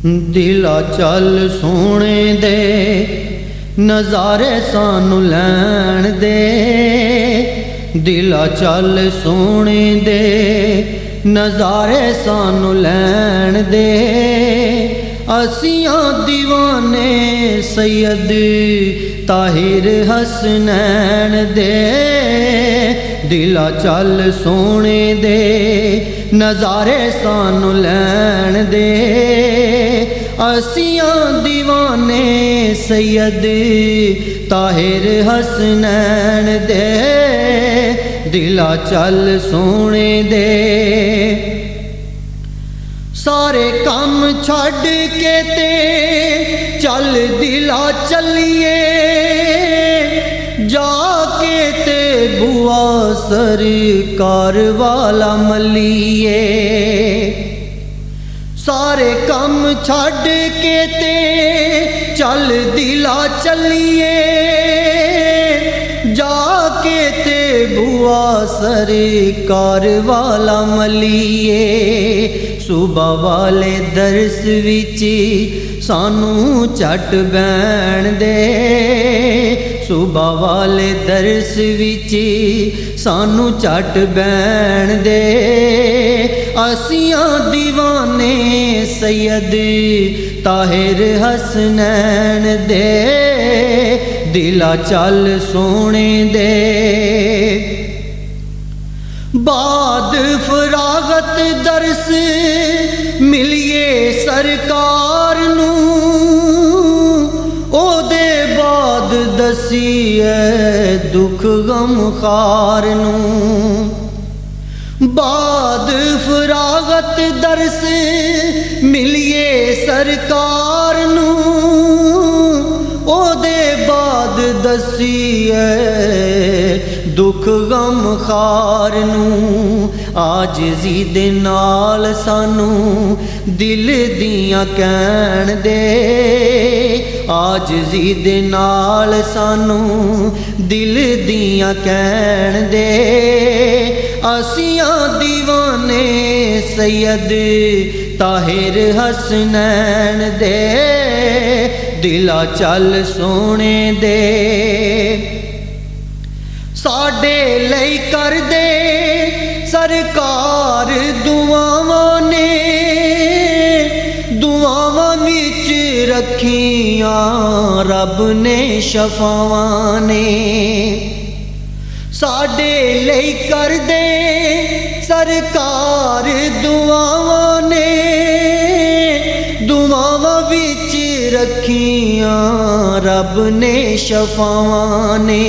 दिला चल सोने दे नज़ारे सानू लैण दे। दिला चल सोने दे नज़ारे सानू लैण दे। असियां दीवाने सैयद ताहिर हसनैन दे। दिला चल सोने दे नज़ारे सानू लैण दे। असियां दीवाने सैयद ताहिर हसनैन दे। दिला चल सोने दे। सारे काम छड़ के ते चल दिला चलिए। जाके ते बुआ सरकार वाला मलिए। सारे काम छड़ के ते चल दिला चलिए। जाके ते बुआ सरकार वाला मलिए। सुबह वाले दरस विच सानू झट बैण दे। सुबह वाले दरस विच सानू झट बैण दे। असियां दीवाने सैयद ताहिर हसनैन दे। दिला चल सोने दे। बाद फरागत दरस मिलिए सरकार नू। ओदे बाद दसीए दुख गम खार नू। बाद फरागत दरस मिलिए सरकार नू। ओदे बाद दसीए दुख गम खार नू। आजिज़ी दे नाल सानू दिल दियां कहण दे। आजिज़ी दे नाल सानू दिल दियां कहण दे। असियां दीवाने सैयद ताहिर हसनैन दे। दिला चल सोने दे। साडे लई कर दे सरकार दुआवां ने। दुआवां विच रखियां रब ने शफावां ने। साडे लई कर दे सरकार दुआवां ने। दुआवां विच रखियां रब ने शफावां ने।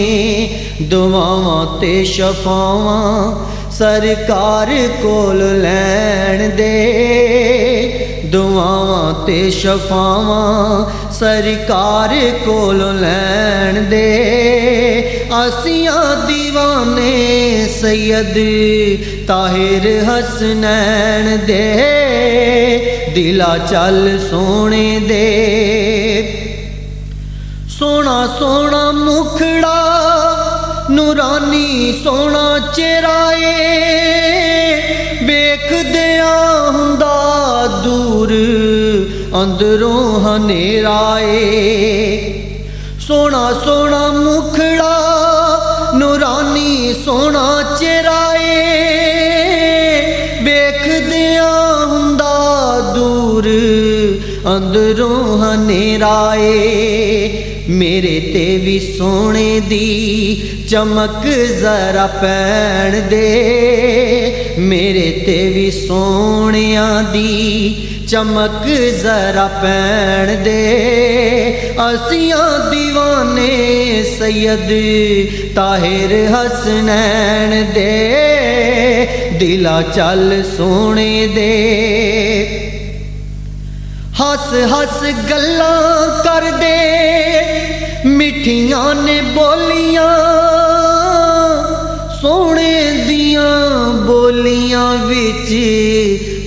दुआवां ते शफावां सरकार कोल लैण दे। दुआवां ते शफावां सरकार कोल लैण दे। असियां दीवाने सैयद ताहिर हसनैन दे। दिला चल सोने दे। सोना सोना मुखड़ा नूरानी सोना चेहराए। वेखदिया हुंदा दूर अंदरों हनेराए। सोना सोना मुखड़ा नूरानी सोना चेहराए। वेखदिया हुंदा दूर अंदरों हनेराए। मेरे ते भी सोने दी चमक जरा पैण दे। मेरे ते भी सोनिया दी चमक जरा पैण दे। असियां दीवाने सैयद ताहिर हसनैन दे। दिला चल सोने दे। हस हस गल्लां कर दे मिठियां ने बोलियां। सोने दियां बोलियां विच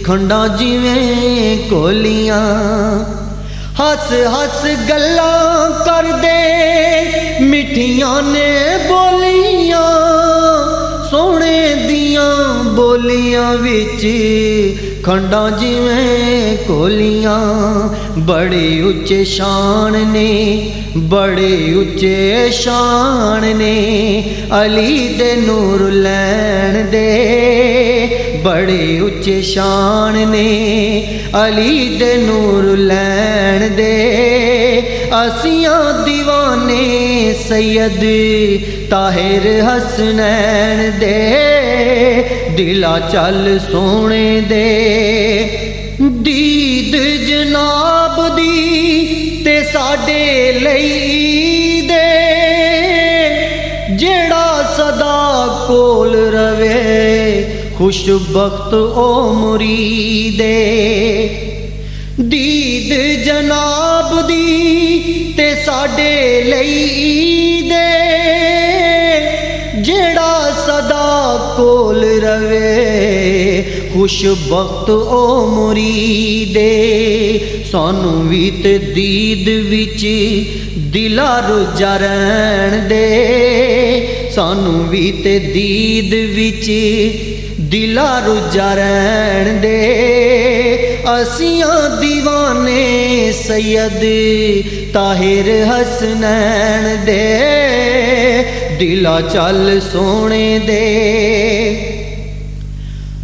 खंडा जिवें कोलियां। हस हस गल्लां कर दे मिठियां ने बोलियां। सोने दियां बोलियां ਬੋਲੀਆਂ ਵਿੱਚ ਖੰਡਾਂ ਜਿਵੇਂ ਕੋਲੀਆਂ। ਬੜੇ ਉੱਚੇ ਸ਼ਾਨ ਨੇ, ਬੜੇ ਉੱਚੇ ਸ਼ਾਨ ਨੇ ਅਲੀ ਦੇ ਨੂਰ ਲੈਣ ਦੇ। ਬੜੇ ਉੱਚੇ ਸ਼ਾਨ ਨੇ ਅਲੀ ਦੇ ਨੂਰ ਲੈਣ ਦੇ। ਅਸੀਆਂ ਦੀਵਾਨੇ ਸੈयद ਤਾਹਿਰ ਹਸਨੈਨ ਦੇ। ਦਿਲਾ ਚੱਲ ਸੋਹਣੇ ਦੇ ਦੀਦ ਜਨਾਬ ਦੀ ਤੇ ਸਾਡੇ ਲਈ ਦੇ। ਜਿਹੜਾ ਸਦਾ ਕੋਲ ਰਵੇ ਖੁਸ਼ਬਖਤ ਉਹ ਮੁਰੀਦੇ। ਦੀਦ ਜਨਾਬ ਦੀ ਤੇ ਸਾਡੇ ਲਈ ਦੇ। ਜਿਹੜਾ ਸਦਾ ਕੋਲ ਰਵੇ ਖੁਸ਼ਬਖਤ ਉਹ ਮੁਰੀਦੇ। ਸਾਨੂੰ ਵੀ ਤੇ ਦੀਦ ਵਿੱਚ ਦਿਲਾ ਰੁੱਝਾ ਰਹਿਣ ਦੇ। ਸਾਨੂੰ ਵੀ ਤੇ ਦੀਦ ਵਿੱਚ ਦਿਲਾ ਰੁੱਝਾ ਰਹਿਣ ਦੇ। ਅਸੀਆਂ ਦੀਵਾਨੇ ਸੈयद ਤਾਹਿਰ ਹਸਨੈਨ ਦੇ। ਦਿਲਾ ਚੱਲ ਸੋਹਣੇ ਦੇ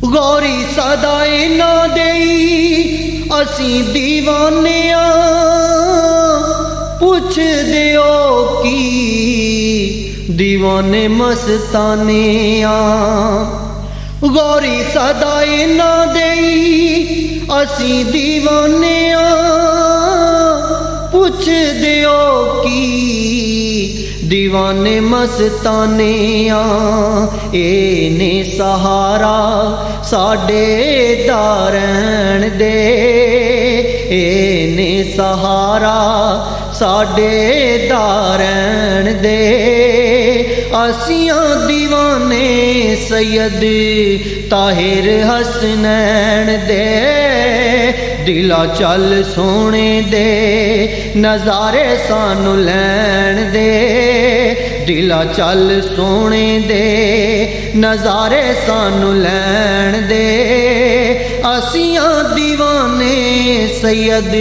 ਗੌਰੀ ਸਦਾ ਇਹਨਾਂ ਦੇਈ। ਅਸੀਂ ਦੀਵਾਨਿਆਂ ਪੁੱਛਦਿਓ ਕੀ ਦੀਵਾਨੇ ਮਸਤਾਨਿਆਂ। ਗੌਰੀ ਸਦਾ ਇਹਨਾਂ ਦੇਈ। ਅਸੀਂ ਦੀਵਾਨਿਆਂ ਪੁੱਛਦਿਓ ਕੀ ਦੀਵਾਨੇ ਮਸਤਾਨਿਆਂ। ਇਹ ਨੇ ਸਹਾਰਾ ਸਾਡੇ ਦਾ ਰਹਿਣ ਦੇ। ਇਹ ਨੇ ਸਹਾਰਾ ਸਾਡੇ ਦਾ ਰਹਿਣ ਦੇ। ਅਸੀਆਂ ਦੀਵਾਨੇ ਸੈयद ਤਾਹਿਰ ਹਸਨੈਨ ਦੇ। ਦਿਲਾ ਚੱਲ ਸੋਹਣੇ ਦੇ ਨਜ਼ਾਰੇ ਸਾਨੂੰ ਲੈਣ ਦੇ। ਦਿਲਾ ਚੱਲ ਸੋਹਣੇ ਦੇ ਨਜ਼ਾਰੇ ਸਾਨੂੰ ਲੈਣ ਦੇ। ਅਸੀਆਂ ਦੀਵਾਨੇ ਸੈयद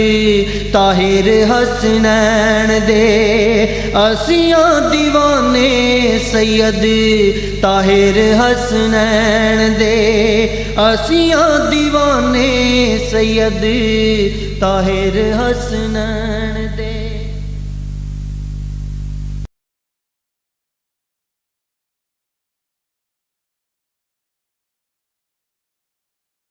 ਤਾਹਿਰ ਹਸਨੈਨ ਦੇ। ਅਸੀਆਂ ਦੀਵਾਨੇ ਸੈयद ਤਾਹਿਰ ਹਸਨੈਨ ਦੇ। ਅਸੀਆਂ ਦੀਵਾਨੇ ਸੈयद ਤਾਹਿਰ ਹਸਨੈਨ ਦੇ।